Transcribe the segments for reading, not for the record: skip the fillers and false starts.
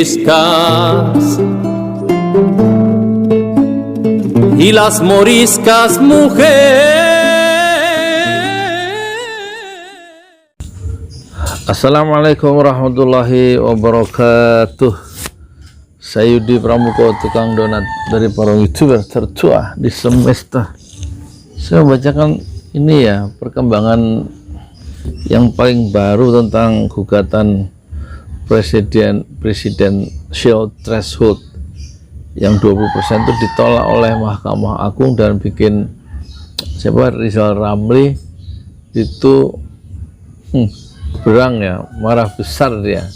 moriscas y las moriscas mujer. Assalamualaikum warahmatullahi wabarakatuh. Saya Yudi Pramuko, tukang donat dari para youtuber tertua di semesta. Saya bacakan ini ya, perkembangan yang paling baru tentang gugatan presidential threshold yang 20% itu ditolak oleh Mahkamah Agung dan bikin Rizal Ramli itu berang ya, marah besar dia,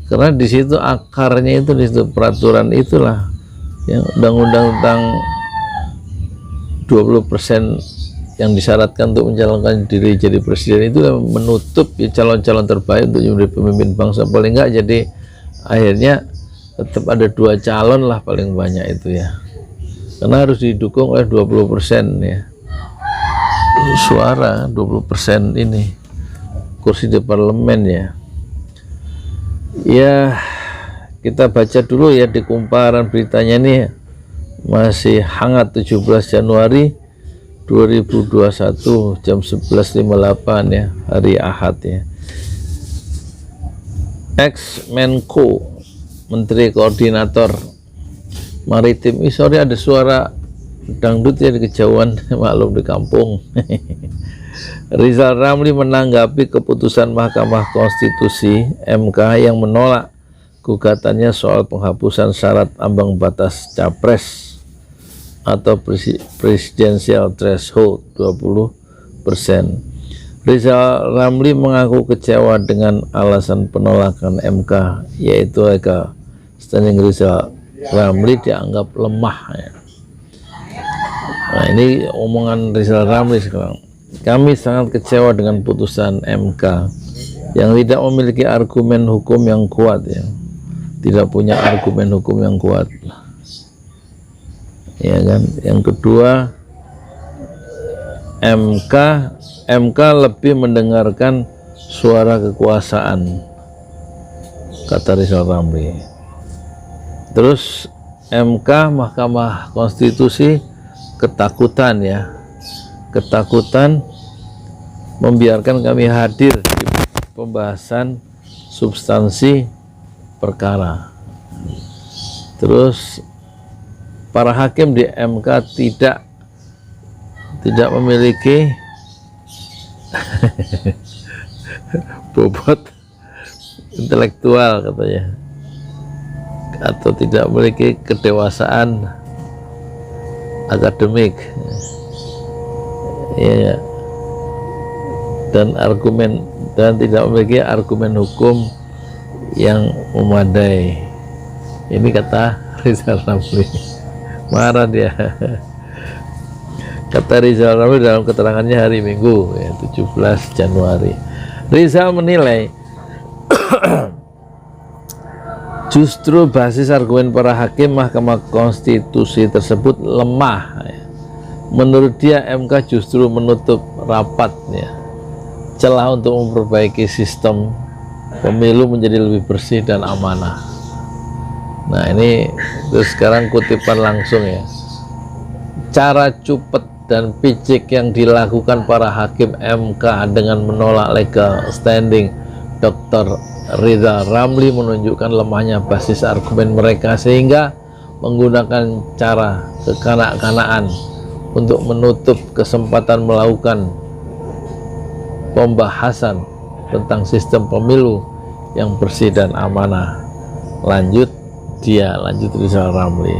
karena di situ akarnya itu, di situ peraturan itulah yang undang-undang tentang 20% yang disyaratkan untuk mencalonkan diri jadi presiden itu menutup ya, calon-calon terbaik untuk menjadi pemimpin bangsa. Paling enggak jadi akhirnya tetap ada 2 calon lah paling banyak itu ya, karena harus didukung oleh 20% ya suara, 20% ini kursi di parlemen ya. Ya, kita baca dulu ya di kumparan beritanya nih, masih hangat 17 Januari 2021 jam 11.58 ya, hari Ahad ya. Ex-Menko, Menteri Koordinator Maritim, sorry ada suara dangdut ya di kejauhan, maklum di kampung. Rizal Ramli menanggapi keputusan Mahkamah Konstitusi (MK) yang menolak gugatannya soal penghapusan syarat ambang batas capres atau presidential threshold 20%. Rizal Ramli mengaku kecewa dengan alasan penolakan MK, yaitu standing Rizal Ramli dianggap lemah ya. Nah, ini omongan Rizal Ramli sekarang. Kami sangat kecewa dengan putusan MK yang tidak memiliki argumen hukum yang kuat ya, tidak punya argumen hukum yang kuat ya kan. Yang kedua, MK lebih mendengarkan suara kekuasaan, kata Rizal Ramli. Terus MK, Mahkamah Konstitusi ketakutan membiarkan kami hadir di pembahasan substansi perkara. Terus para hakim di MK tidak memiliki bobot intelektual katanya, atau tidak memiliki kedewasaan akademik ya, dan tidak memiliki argumen hukum yang memadai. Ini kata Rizal Ramli. Marah dia. Kata Rizal Ramli dalam keterangannya hari Minggu ya, 17 Januari. Rizal menilai justru basis argumen para hakim Mahkamah Konstitusi tersebut lemah ya. Menurut dia, MK justru menutup rapat ya, celah untuk memperbaiki sistem pemilu menjadi lebih bersih dan amanah. Nah ini terus sekarang kutipan langsung ya, cara cupet dan picik yang dilakukan para hakim MK dengan menolak legal standing Dr. Rizal Ramli menunjukkan lemahnya basis argumen mereka, sehingga menggunakan cara kekanak-kanaan untuk menutup kesempatan melakukan pembahasan tentang sistem pemilu yang bersih dan amanah. Lanjut Rizal Ramli.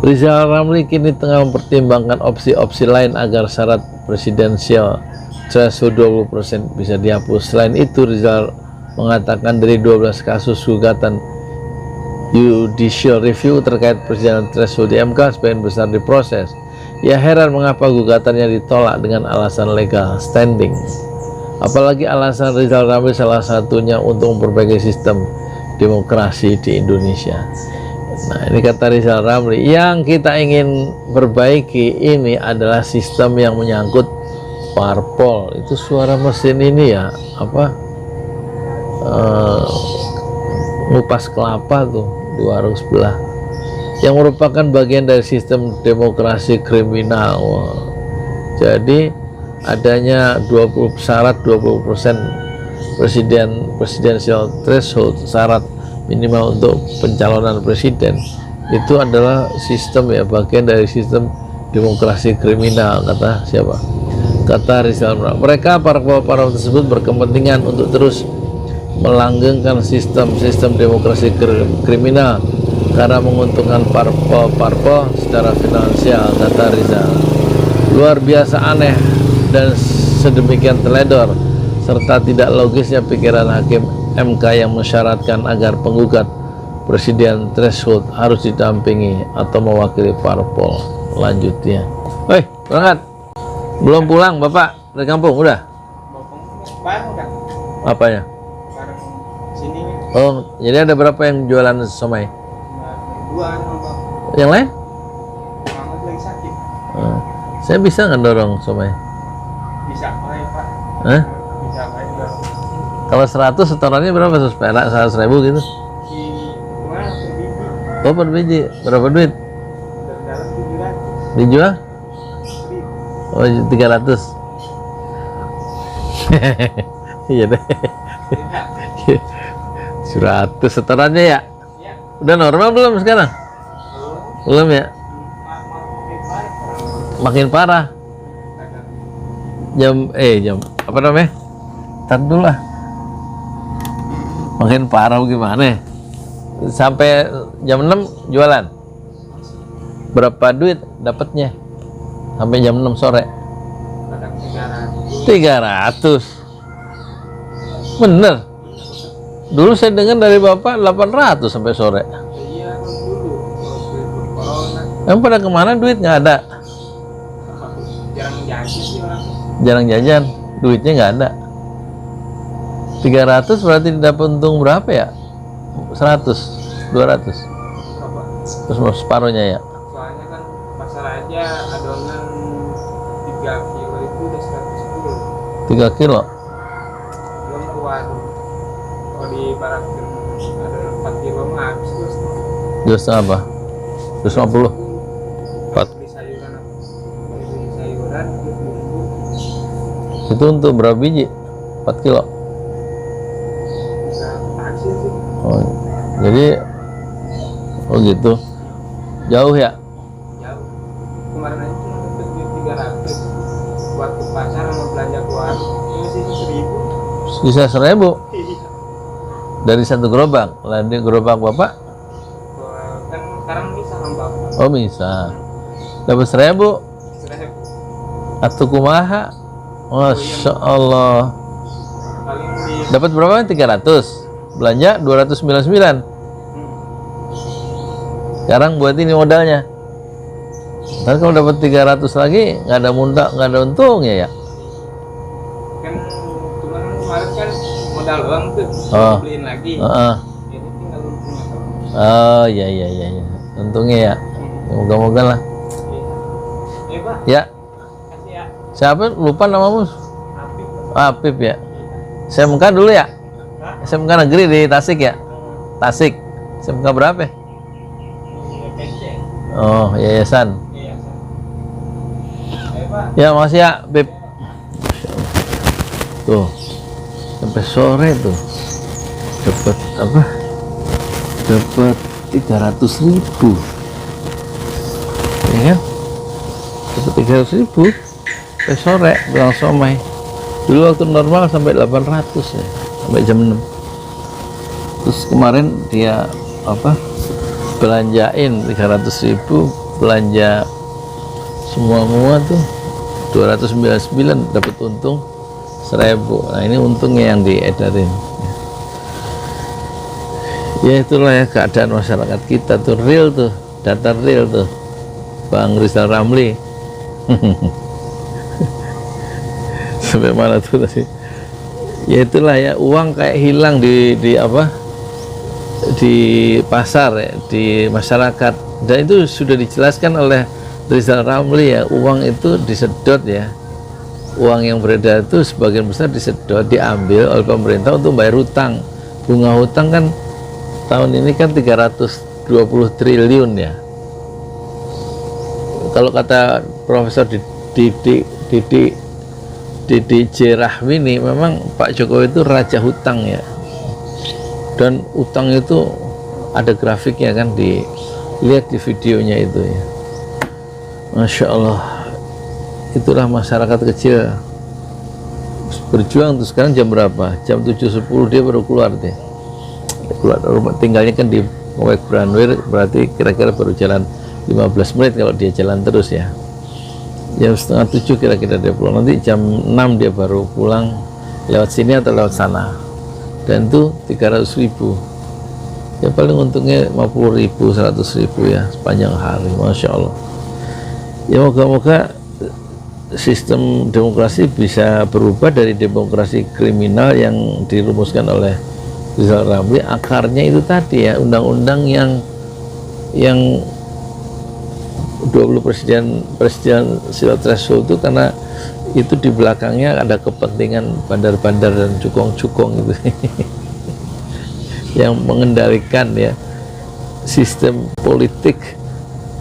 Rizal Ramli kini tengah mempertimbangkan opsi-opsi lain agar syarat presidensial threshold 20% bisa dihapus. Selain itu, Rizal mengatakan dari 12 kasus gugatan judicial review terkait presidensial threshold di MK sebagian besar diproses. Ia heran mengapa gugatannya ditolak dengan alasan legal standing. Apalagi alasan Rizal Ramli salah satunya untuk memperbaiki sistem demokrasi di Indonesia. Nah, ini kata Rizal Ramli, yang kita ingin perbaiki ini adalah sistem yang menyangkut parpol. Itu suara mesin ini ya, apa? ngupas kelapa tuh di warung sebelah, yang merupakan bagian dari sistem demokrasi kriminal. Wah. Jadi adanya 20 syarat 20% presidensial threshold, syarat minimal untuk pencalonan presiden, itu adalah sistem ya, bagian dari sistem demokrasi kriminal, kata siapa? Kata Rizal Ramli. Mereka para tersebut berkepentingan untuk terus melanggengkan sistem demokrasi kriminal karena menguntungkan parpol secara finansial, kata Rizal. Luar biasa aneh dan sedemikian teledor serta tidak logisnya pikiran hakim MK yang mensyaratkan agar penggugat presiden threshold harus didampingi atau mewakili parpol. Lanjutnya, woi, berangkat. Belum pulang bapak dari kampung? Udah? Udah. Apanya? Bareng sini. Oh, jadi ada berapa yang jualan somai? Dua Bang. Yang lain? Muhammad lagi sakit. Saya bisa nggak dorong somai? Bisa main Pak. Hah? Bisa main Bang. Kalau 100 setorannya berapa? 100 perak, 100.000 gitu? Di mana per biji? Oh, per biji. Berapa duit? Dari dalam 700. Dijual? Rp1.000. Oh, 300. Iya deh. 100 setorannya ya? Iya. Udah normal belum sekarang? Belum ya? Makin parah. Jam apa namanya? Ntar dulu lah. Makin parah gimana? Sampai jam 6 jualan. Berapa duit dapatnya? Sampai jam 6 sore. Kadang 300. 300. Bener. Dulu saya dengar dari Bapak 800 sampai sore. Iya, dulu. Waktu corona. Emang pada kemana duit nggak ada? Jarang jajan sih orang. Jarang jajan, duitnya nggak ada. 300 berarti dapat untung berapa ya? 100, 200. Berapa? Terus mau separuhnya ya? Soalnya kan pasar aja adonan 3 kilo itu udah 110. 3 kilo. Belum ke warung. Kalau di barakin adonan 4 kilo mah habis terus. Terus apa? 250. Empat. Beli sayuran apa? Beli sayuran terus bumbu. Itu untuk berapa biji? 4 kilo. Bisa taksir sih. Oh, jadi oh gitu. Jauh ya? Jauh. Kemarin aja cuma dapat duit 300 buat ke pasar sama belanja ke warung. Ini sih 1.000. Bisa 1.000 Iya. dari satu gerobak. Lain di gerobak Bapak? Kan sekarang bisa sama bapak. Oh bisa. Dapat 1.000 1.000. atau kumaha? Masya Allah. Paling di Dapat berapa? 300. Belanja 299. Sekarang buat ini modalnya. Ntar kalau dapat 300 lagi nggak ada nggak ada untungnya ya. kan cuman kemarin kan modal uang tuh Oh. beliin lagi. Heeh. Ini tinggal untungnya doang. Oh iya. Untungnya ya. Moga-moga lah. Iya. Pak, Ya. kasih ya. Siapa? Lupa namamu. Apip. Apip ya. SMK dulu ya. Hah? SMK negeri di Tasik ya. Tasik. SMK berapa? Ya? PC. Oh, yayasan. Iya. Ayo Pak. Ya, makasih ya, Beb. Tuh. Sampai sore tuh. Dapat apa? Dapat 300.000. Ya kan? Dapat 300.000. Sampai sore bilang somai. Dulu waktu normal sampai 800 ya. Sampai jam 6. Terus kemarin dia apa? Belanjain 300.000, belanja semua tuh 299, dapat untung 1.000. Nah ini untungnya yang diedarin ya. Itulah ya keadaan masyarakat kita tuh, real tuh, data real tuh, Bang Rizal Ramli. Sampai mana tuh tadi? Ya itulah ya, uang kayak hilang di apa, di pasar ya, di masyarakat. Dan itu sudah dijelaskan oleh Rizal Ramli ya, uang itu disedot ya, uang yang beredar itu sebagian besar disedot, diambil oleh pemerintah untuk bayar hutang. Bunga hutang kan tahun ini kan 320 triliun ya. Kalau kata Profesor Didi J. Rahmini, memang Pak Jokowi itu raja hutang ya. Dan utang itu ada grafiknya kan, dilihat di videonya itu ya. Masya Allah, itulah masyarakat kecil berjuang. Terus sekarang jam berapa? Jam 7.10 dia baru keluar deh. Keluar rumah, tinggalnya kan di Wek Branwir, berarti kira-kira baru jalan 15 menit kalau dia jalan terus ya. Jam setengah 7 kira-kira dia pulang. Nanti jam 6 dia baru pulang, lewat sini atau lewat sana. Dan itu 300.000 ya, paling untungnya 50.000, 100.000 ya sepanjang hari. Masya Allah ya, moga-moga sistem demokrasi bisa berubah dari demokrasi kriminal yang dirumuskan oleh Rizal Ramli. Akarnya itu tadi ya, undang-undang yang 20 presidensial threshold itu, karena itu di belakangnya ada kepentingan bandar-bandar dan cukong-cukong itu yang mengendalikan ya sistem politik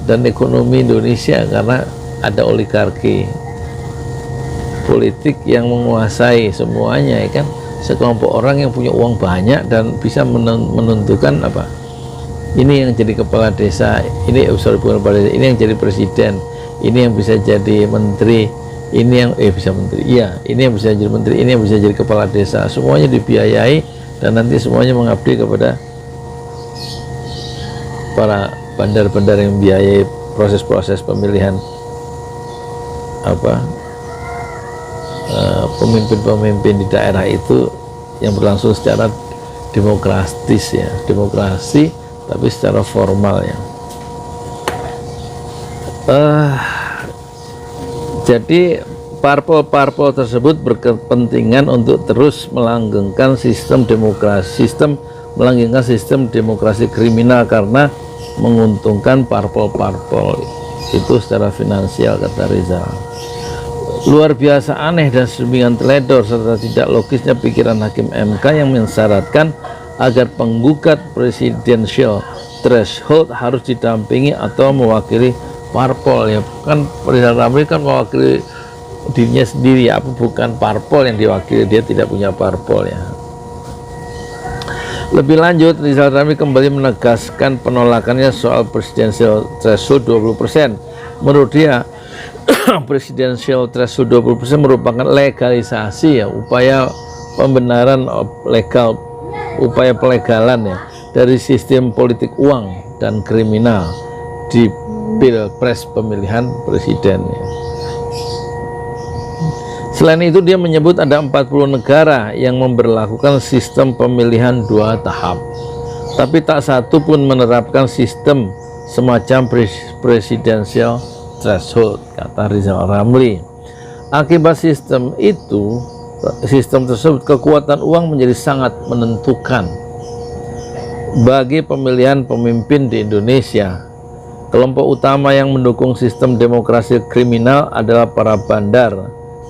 dan ekonomi Indonesia, karena ada oligarki politik yang menguasai semuanya ya kan, sekelompok orang yang punya uang banyak dan bisa menentukan apa, ini yang jadi kepala desa, ini bukan kepala desa, ini yang jadi presiden, ini yang bisa jadi menteri, ini yang bisa menteri, iya, ini yang bisa jadi menteri, ini yang bisa jadi kepala desa. Semuanya dibiayai dan nanti semuanya mengabdi kepada para bandar-bandar yang biayai proses-proses pemilihan apa pemimpin-pemimpin di daerah itu, yang berlangsung secara demokratis ya, demokrasi tapi secara formal ya. Jadi parpol-parpol tersebut berkepentingan untuk terus melanggengkan sistem demokrasi, melanggengkan sistem demokrasi kriminal karena menguntungkan parpol-parpol itu secara finansial, kata Rizal. Luar biasa aneh dan sedemikian teledor serta tidak logisnya pikiran Hakim MK yang mensyaratkan agar penggugat presidential threshold harus didampingi atau mewakili parpol ya. Kan Rizal Ramli kan mewakili dirinya sendiri ya, apa bukan parpol yang diwakili, dia tidak punya parpol ya. Lebih lanjut, Rizal Ramli kembali menegaskan penolakannya soal presidential threshold 20%. Menurut dia presidential threshold 20% merupakan legalisasi ya, upaya pembenaran legal, upaya pelegalan ya dari sistem politik uang dan kriminal di pilpres pemilihan presiden ya. Selain itu dia menyebut ada 40 negara yang memberlakukan sistem pemilihan 2 tahap, tapi tak satu pun menerapkan sistem semacam presidential threshold, kata Rizal Ramli. Akibat sistem tersebut kekuatan uang menjadi sangat menentukan bagi pemilihan pemimpin di Indonesia. Kelompok utama yang mendukung sistem demokrasi kriminal adalah para bandar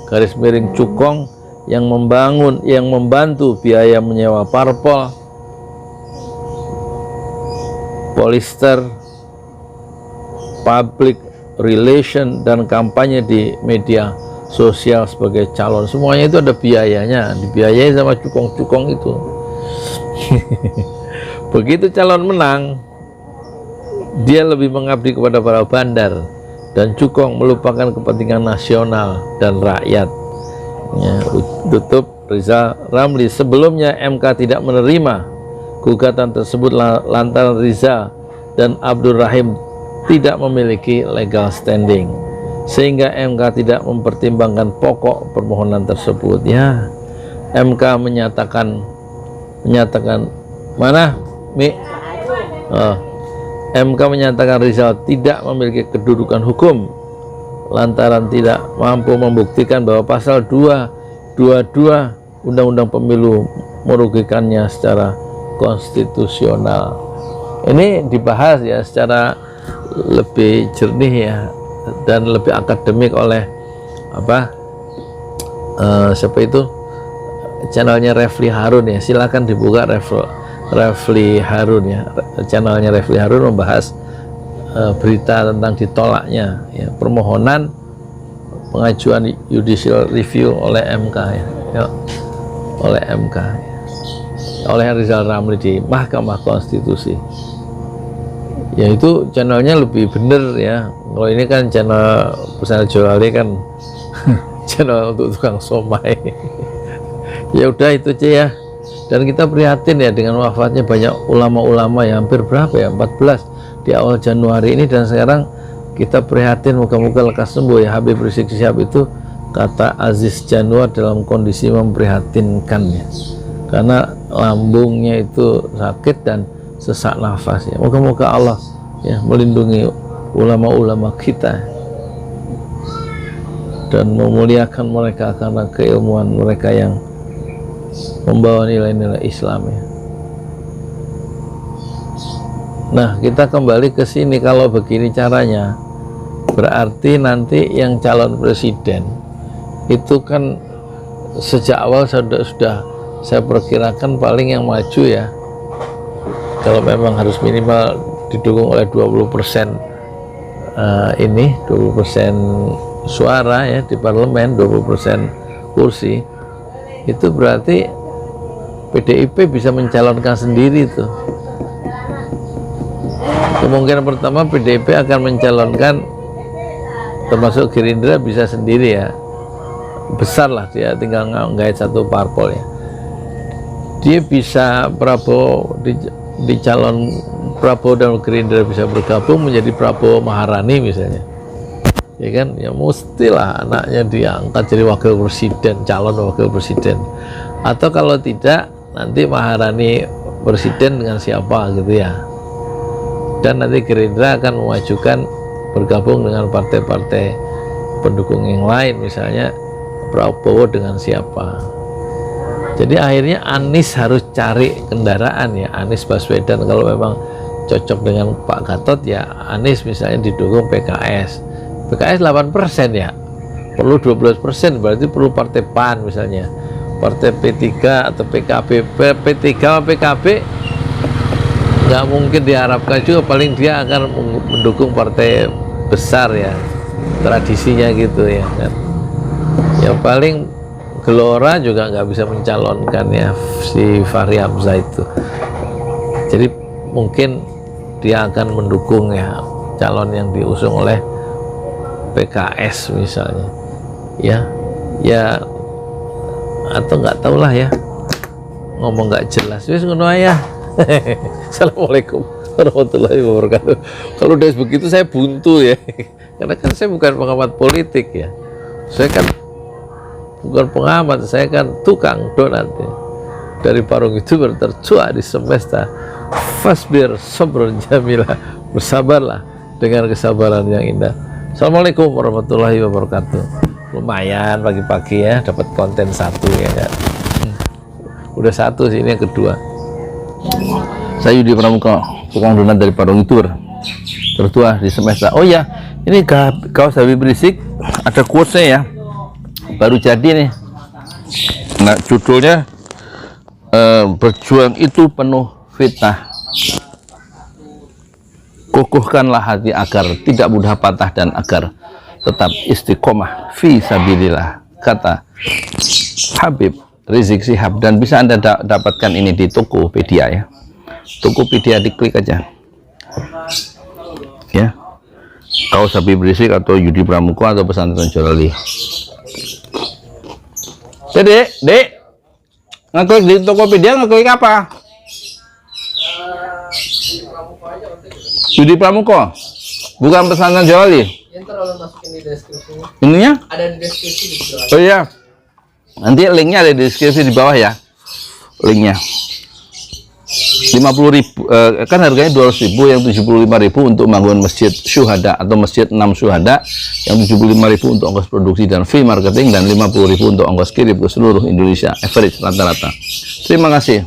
garis miring cukong yang membantu biaya menyewa parpol, polister, public relation, dan kampanye di media sosial sebagai calon. Semuanya itu ada biayanya, dibiayai sama cukong-cukong itu. Begitu calon menang, dia lebih mengabdi kepada para bandar dan cukong, melupakan kepentingan nasional dan rakyat ya, tutup Rizal Ramli. Sebelumnya MK tidak menerima gugatan tersebut lantaran Rizal dan Abdul Rahim tidak memiliki legal standing, sehingga MK tidak mempertimbangkan pokok permohonan tersebut ya. MK menyatakan mana Mi? MK menyatakan Rizal tidak memiliki kedudukan hukum lantaran tidak mampu membuktikan bahwa pasal 222 Undang-Undang Pemilu merugikannya secara konstitusional. Ini dibahas ya secara lebih jernih ya dan lebih akademik oleh siapa itu, channelnya Refli Harun ya, silakan dibuka Refli Harun ya, channelnya Refli Harun membahas berita tentang ditolaknya ya, permohonan pengajuan judicial review oleh MK ya, oleh MK ya, oleh Rizal Ramli di Mahkamah Konstitusi. Ya itu channelnya lebih bener ya. Kalau ini kan channel Pesantren Jolali kan channel untuk tukang somai. Ya udah itu aja ya. Dan kita prihatin ya dengan wafatnya banyak ulama-ulama ya, hampir berapa ya, 14 di awal Januari ini, dan sekarang kita prihatin, moga-moga lekas sembuh ya Habib Rizik Syihab. Itu kata Aziz Januar dalam kondisi memprihatinkan ya, karena lambungnya itu sakit dan sesak nafas ya. Moga-moga Allah ya melindungi ulama-ulama kita dan memuliakan mereka karena keilmuan mereka yang membawa nilai-nilai Islam ya. Nah, kita kembali ke sini. Kalau begini caranya, berarti nanti yang calon presiden itu kan sejak awal sudah saya perkirakan paling yang maju ya, kalau memang harus minimal didukung oleh 20% ini 20% suara ya di parlemen, 20% kursi, itu berarti PDIP bisa mencalonkan sendiri tuh. Kemungkinan pertama PDIP akan mencalonkan, termasuk Gerindra bisa sendiri ya, besar lah dia, tinggal nggait satu parpol ya. Dia bisa Prabowo di calon Prabowo dan Gerindra bisa bergabung menjadi Prabowo Maharani misalnya, ya kan, ya mestilah anaknya diangkat jadi wakil presiden, calon wakil presiden. Atau kalau tidak, nanti Maharani presiden dengan siapa gitu ya, dan nanti Gerindra akan memajukan bergabung dengan partai-partai pendukung yang lain, misalnya Prabowo dengan siapa. Jadi akhirnya Anies harus cari kendaraan ya, Anies Baswedan. Kalau memang cocok dengan Pak Gatot ya Anies misalnya didukung PKS 8% ya, perlu 12%, berarti perlu partai PAN misalnya, partai P3 atau PKB. P3 atau PKB nggak mungkin diharapkan juga, paling dia akan mendukung partai besar ya, tradisinya gitu ya kan. Ya paling Gelora juga nggak bisa mencalonkan ya si Fahri Hamzah itu, jadi mungkin dia akan mendukung ya calon yang diusung oleh PKS misalnya ya atau nggak tahu lah ya, ngomong nggak jelas wis ngono ya. Assalamualaikum warahmatullahi wabarakatuh. Kalau udah begitu saya buntu ya, karena kan saya bukan pengamat politik ya, saya kan bukan pengamat, saya kan tukang donat ya. Dari Parung itu tercuat di semesta. Fasbir sabrun jamilah, bersabarlah dengan kesabaran yang indah. Assalamualaikum warahmatullahi wabarakatuh. Lumayan pagi-pagi ya, dapat konten satu ya kan. Udah satu sih, ini yang kedua. Saya Yudi Pramuka, tukang donat dari Parung itu, tertua di semesta. Oh ya, ini kaos Habib Rizik ada quotes-nya ya, baru jadi nih. Nah, judulnya berjuang itu penuh fitnah, kokohkanlah hati agar tidak mudah patah dan agar tetap istiqomah fi sabilillah, kata Habib Rizik Syihab. Dan bisa Anda dapatkan ini di Tokopedia ya, Tokopedia, diklik aja ya, kaos Habib Rizik atau Yudi Pramuka atau Pesantren Jolali. Dek, ngeklik di Tokopedia, ngeklik apa? Yudi Pramuka, bukan Pesantren Jolali. Ininya? Ada di deskripsi di bawah. Oh iya, nanti linknya ada di deskripsi di bawah ya, linknya. 50.000 kan harganya 200.000, yang 75.000 untuk membangun masjid syuhada atau masjid 6 syuhada, yang 75.000 untuk ongkos produksi dan fee marketing, dan 50.000 untuk ongkos kirim ke seluruh Indonesia, average rata-rata. Terima kasih.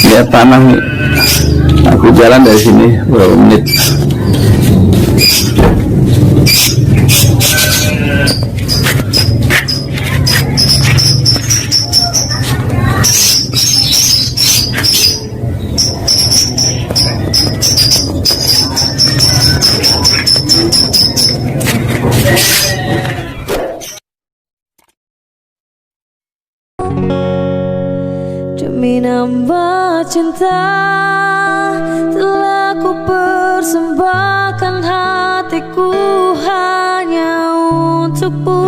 Lihat tanah nih, aku jalan dari sini berapa menit. Demi nambah cinta telah ku persembahkan hatiku hanya untukmu.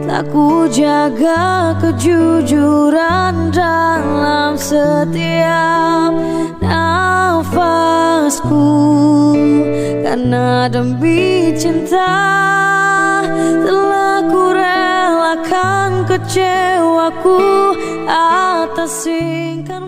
Telah ku jaga kejujuran dalam setiap nafasku. Karena demi cinta telah ku relakan kecewaku atas singkar